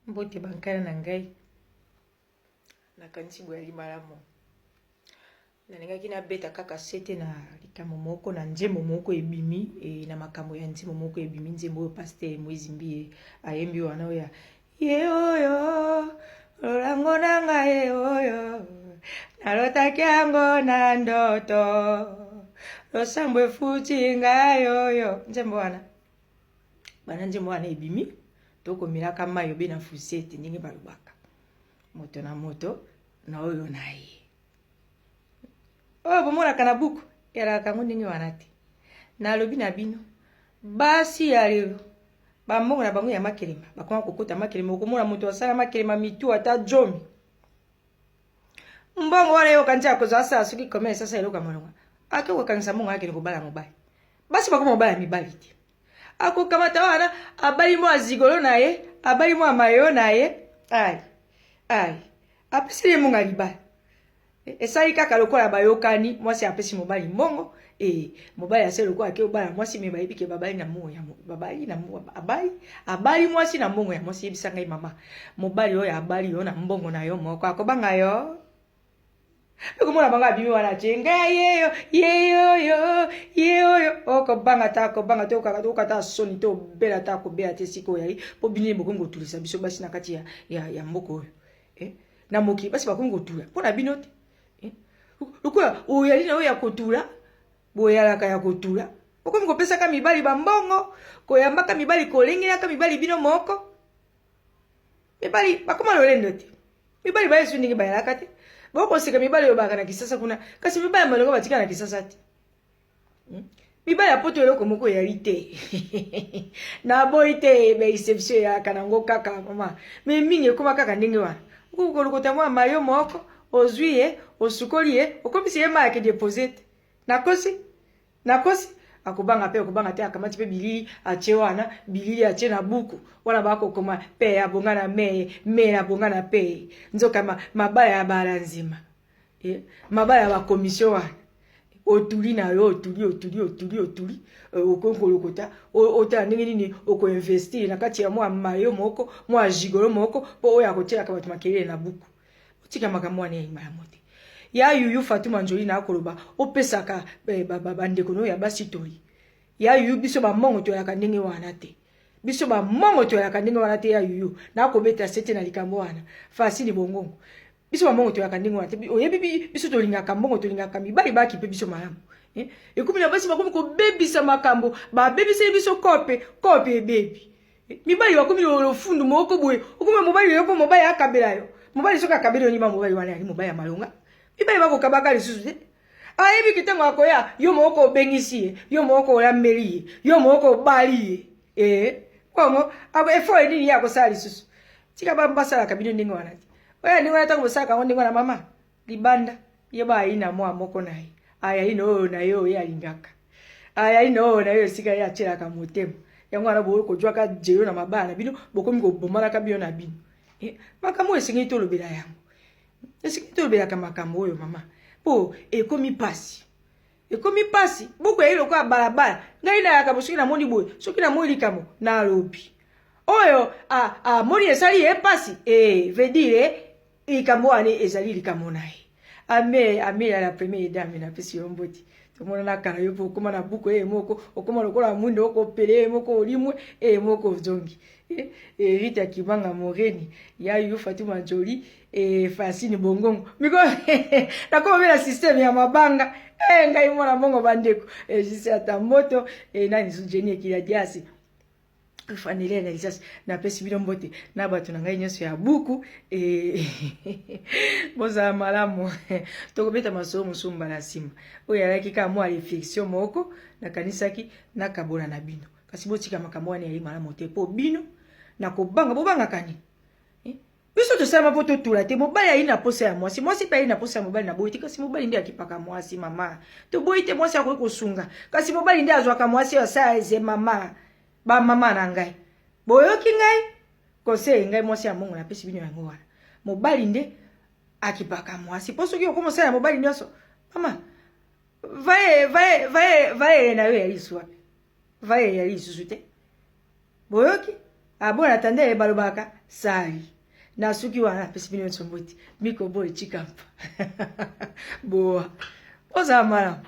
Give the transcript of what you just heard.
Mbote bankana na ngai nakanisi boyali malamu nanengaki na beta kaka sete na likambo moko na nzembo moko ebimi na makambo ya nzembo moko ebimi nzembo oyo pasteur Moïse Mbie ayembi wana oya ye oyo lolango na ngai oyo nalotaki yango na ndoto losambo efuti ngai oyo nzembo wana bana nzembo wana ebimi toko milaka mayo be na fusete ndenge balobaka moto na moto na oyo na ye oyo bomonaka na buku yalaka ngo ndenge wana te nalobi na bino basi ya lelo bambongo na bango ya makelema bakoma kokota makelema okomona moto asala makelema mitu ata jomi mbongo wana yo kanti akozwa sala soki komele sasa eloka molonga ake kokanisa mbongo akende kobala mobali basi bakoma mobala mibali te akokamata wana abali mwa zigolo na ye abali mwa mayo na ye ai apesi ye monga libala esali kaka lokola bayokani mwasi apesi mobali mbongo mobali asali lokola ke obala mwasi me bayebi ke babali na mbongo ya abali mwasi na mbongo ya mwasi yebisa ngai mama mobali oyo abali yo na mbongo na yo moko akobanga yo ekomona banga bimi wana chenga yeyo okobanga ta okata soni to bela ta ko bela te siko yai po bini bokongo tulisa biso basi na kati ya mboko oyo na moki basi bakongo tula pona bino te lokola oyali na oya kotula boyalaka ya kotula okomi kopesa ka mibali bambongo koyambaka mibali kolengela mibali bino moko mibali bakoma lolendo te mibali bayesu ndenge bayalaka te boko sika mibali yobaka na kisasa kuna kasi mibali malongo batika na kisasa te mibali ya poto eloko moko yali te na boy te be exception ya kanango kaka mama me mingi ekoma kaka ndenge wana ukolokota mwa mayo moko ozwiye osukoliye okomisi ye maya ke deposit nakosi akubanga te akamati pe bilili ache wana bilili ache na buku wana bako koma pe abonga na me na bonga na pe nzoka mabaya ya balanzima mabaya ya bakomisio wana otuli na yo otuli okonkolokota ota ndenge nini okoinvestir na kati ya mwa mayo moko mwa jigolo moko po oya kotiela ka bato makelele na buku otika makambo wana ya malamu te ya yuyu Fatuma Njoli na akoloba opesaka bandeko no ya basitori ya yuyu biso ba mongo to ya kandenge wana te biso ba mongo to ya kandenge wana te ya yuyu na kobeta sete na likambo wana fasi ni bongongo biso ba mongo to ya kandenge wana te oyebi biso to linga kambongo to linga kamibali baki pe biso malamu ekumi na basi bakomi ko bebisa makambo ba bebisa biso kope bebi mibali bakomi lo fundu moko boye okumi mobali yo po mobali akabela yo mobali soka akabela yo ni ba mobali wana ali mobali ya malonga mibali bako kabaka lisusu te ayebi kitango akoya yo moko bengisi yo moko olambeli yo moko bali komo abo efo edini yako sali lisusu tika bambasala kabino ndingo wana te oya ndingo ata kobosaka ngo ndingo na mama libanda yeba ina mwa moko naye aya ino na yo ya lingaka aya ino na yo sika ya chela ka motema yango ana bo ko jwaka jeyo na mabana bino bokomi ko bomala ka bino na bino makambo esingi to lobela yango esingi to lobela ka makambo oyo mama po ekomi pasi buku ya iloko ya balabala ngai na yaka bosoki na moni boye soki na moni likamo na lobi oyo moni esali ye pasi veut dire likambo wana ezali likamo na ye ame ya la première dame na pesi yo mboti tomona na kana yo pokoma na buku moko okoma lokola mundo okopele moko olimwe moko zongi Rita Kibanga Moreni ya yu Fatuma Njoli Fasini Bongongo miko nakoma bila system ya mabanga ngai mwana bongo bandeko jisi ata moto nani sujeni kila diasi fanele na lisasi na pesi bino mbote na bato na ngai nyoso ya buku boza malamu tokobeta masomo musumba na sima oyo alaki ka mwa réflexion moko na kanisaki na kabola na bino kasi botika makambo wana ya malamu te po bino na kobanga bobanga kani biso tosala poto tula te mobali ayi na posa ya mwasi pe ayi na posa ya mobali na boyiti kasi mobali ndi akipaka mwasi mama to boyite mwasi akoki kosunga kasi mobali ndi azwaka mwasi ya sa eze mama ba mama na ngai boyoki ngai kose ngai mwasi ya mongo na pesi bino yango wana mobali ndi akipaka mwasi poso ki okomosa ya mobali nyoso mama vae na yo ya lisu wapi vae ya lisu te boyoki Abona tande balobaka sai. Na suki wana pesi bino nsomboti. Miko boy chikampa. Boa. Oza mala.